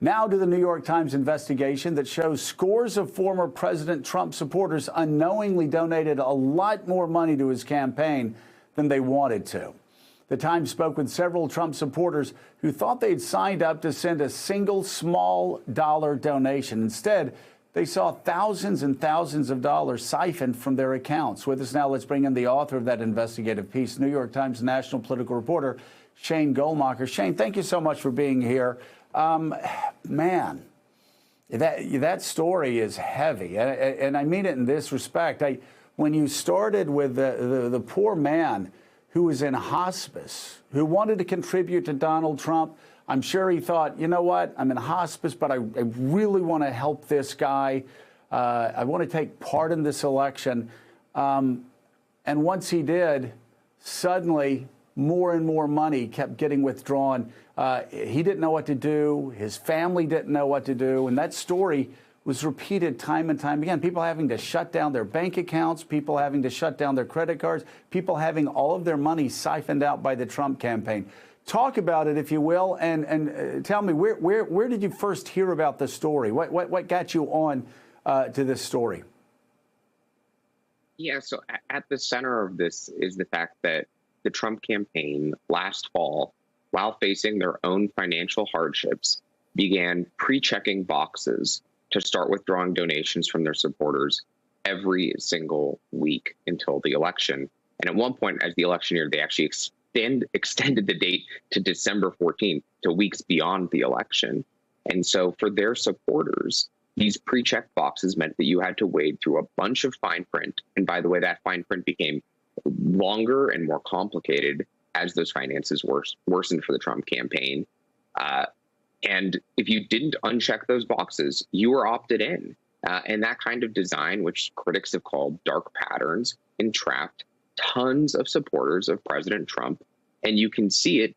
Now to the New York Times investigation that shows scores of former President Trump supporters unknowingly donated a lot more money to his campaign than they wanted to. The Times spoke with several Trump supporters who thought they'd signed up to send a single small dollar donation. Instead, they saw thousands and thousands of dollars siphoned from their accounts. With us now, let's bring in the author of that investigative piece, New York Times national political reporter Shane Goldmacher. Shane, thank you so much for being here. Man, that story is heavy, and I mean it in this respect. When you started with the poor man who was in hospice, who wanted to contribute to Donald Trump, I'm sure he thought, you know what, I'm in hospice, but I really want to help this guy. I want to take part in this election. And once he did, suddenly more and more money kept getting withdrawn. He didn't know what to do. His family didn't know what to do. And that story was repeated time and time again. People having to shut down their bank accounts, people having to shut down their credit cards, people having all of their money siphoned out by the Trump campaign. Talk about it, if you will, and tell me, where did you first hear about the story? What got you on to this story? Yeah, so at the center of this is the fact that the Trump campaign last fall, while facing their own financial hardships, began pre-checking boxes to start withdrawing donations from their supporters every single week until the election. And at one point, as the election neared, they actually extended the date to December 14th, to weeks beyond the election. And so for their supporters, these pre-check boxes meant that you had to wade through a bunch of fine print. And by the way, that fine print became longer and more complicated as those finances worsened for the Trump campaign. And if you didn't uncheck those boxes, you were opted in. And that kind of design, which critics have called dark patterns, entrapped tons of supporters of President Trump. And you can see it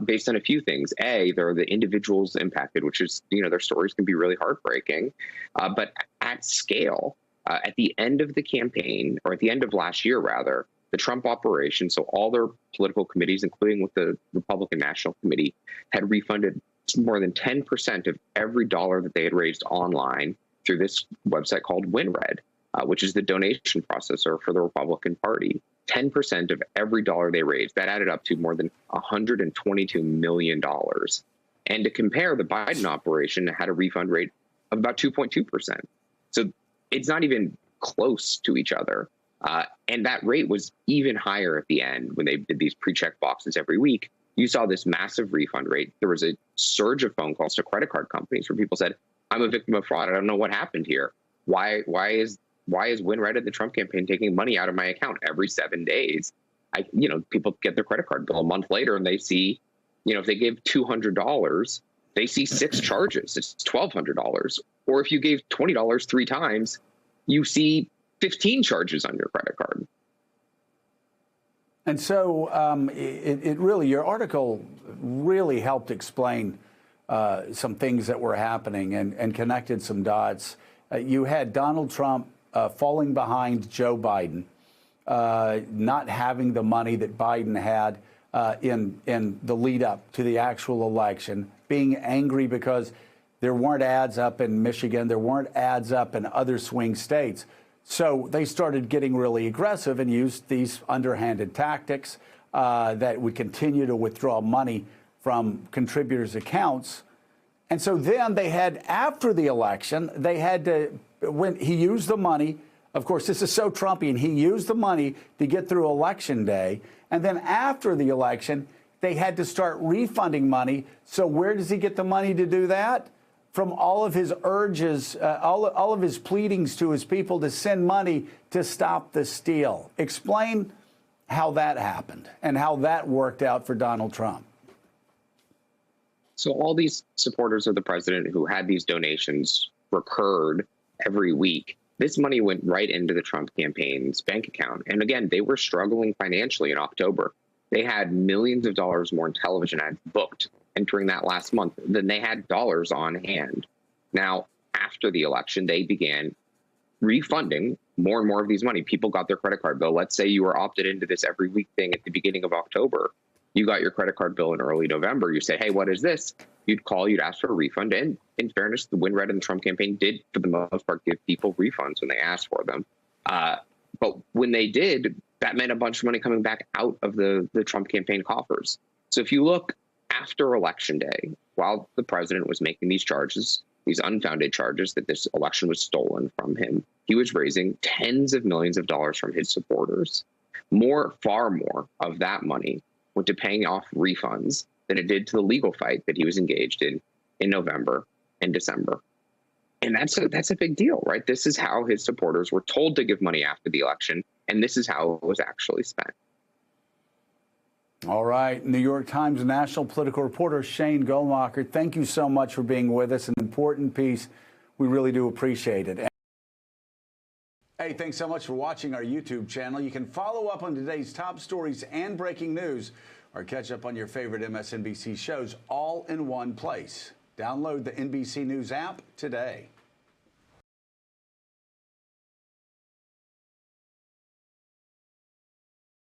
based on a few things. A, there are the individuals impacted, which is, their stories can be really heartbreaking. But at scale, at the end of the campaign, or at the end of last year, rather, the Trump operation, so all their political committees, including with the Republican National Committee, had refunded more than 10% of every dollar that they had raised online through this website called WinRed, which is the donation processor for the Republican Party. 10% of every dollar they raised, that added up to more than $122 million. And to compare, the Biden operation had a refund rate of about 2.2%. So it's not even close to each other. And that rate was even higher at the end when they did these pre-check boxes every week. You saw this massive refund rate. There was a surge of phone calls to credit card companies where people said, I'm a victim of fraud. I don't know what happened here. Why is WinRed and the Trump campaign taking money out of my account every 7 days? People get their credit card bill a month later and they see, if they gave $200, they see 6 charges. It's $1,200. Or if you gave $20 3 times, you see 15 charges on your credit card. And so it really, your article really helped explain some things that were happening and connected some dots. You had Donald Trump falling behind Joe Biden, not having the money that Biden had in the lead up to the actual election, being angry because there weren't ads up in Michigan, there weren't ads up in other swing states. So they started getting really aggressive and used these underhanded tactics that would continue to withdraw money from contributors' accounts. And so then they had, after the election, they had to, when he used the money, of course, this is so Trumpian, he used the money to get through Election Day. And then after the election, they had to start refunding money. So where does he get the money to do that? From all of his urges, all of his pleadings to his people to send money to stop the steal. Explain how that happened and how that worked out for Donald Trump. So all these supporters of the president who had these donations recurred every week. This money went right into the Trump campaign's bank account. And again, they were struggling financially in October. They had millions of dollars more in television ads booked entering that last month than they had dollars on hand. Now, after the election, they began refunding more and more of these money. People got their credit card bill. Let's say you were opted into this every week thing at the beginning of October. You got your credit card bill in early November. You say, hey, what is this? You'd call, you'd ask for a refund. And in fairness, the WinRed and the Trump campaign did, for the most part, give people refunds when they asked for them. But when they did, that meant a bunch of money coming back out of the Trump campaign coffers. So if you look after Election Day, while the president was making these charges, these unfounded charges that this election was stolen from him, he was raising tens of millions of dollars from his supporters. Far more of that money went to paying off refunds than it did to the legal fight that he was engaged in November and December. And that's a big deal, right? This is how his supporters were told to give money after the election, and this is how it was actually spent. All right. New York Times national political reporter Shane Goldmacher, thank you so much for being with us. An important piece. We really do appreciate it. Hey, thanks so much for watching our YouTube channel. You can follow up on today's top stories and breaking news, or catch up on your favorite MSNBC shows all in one place. Download the NBC News app today.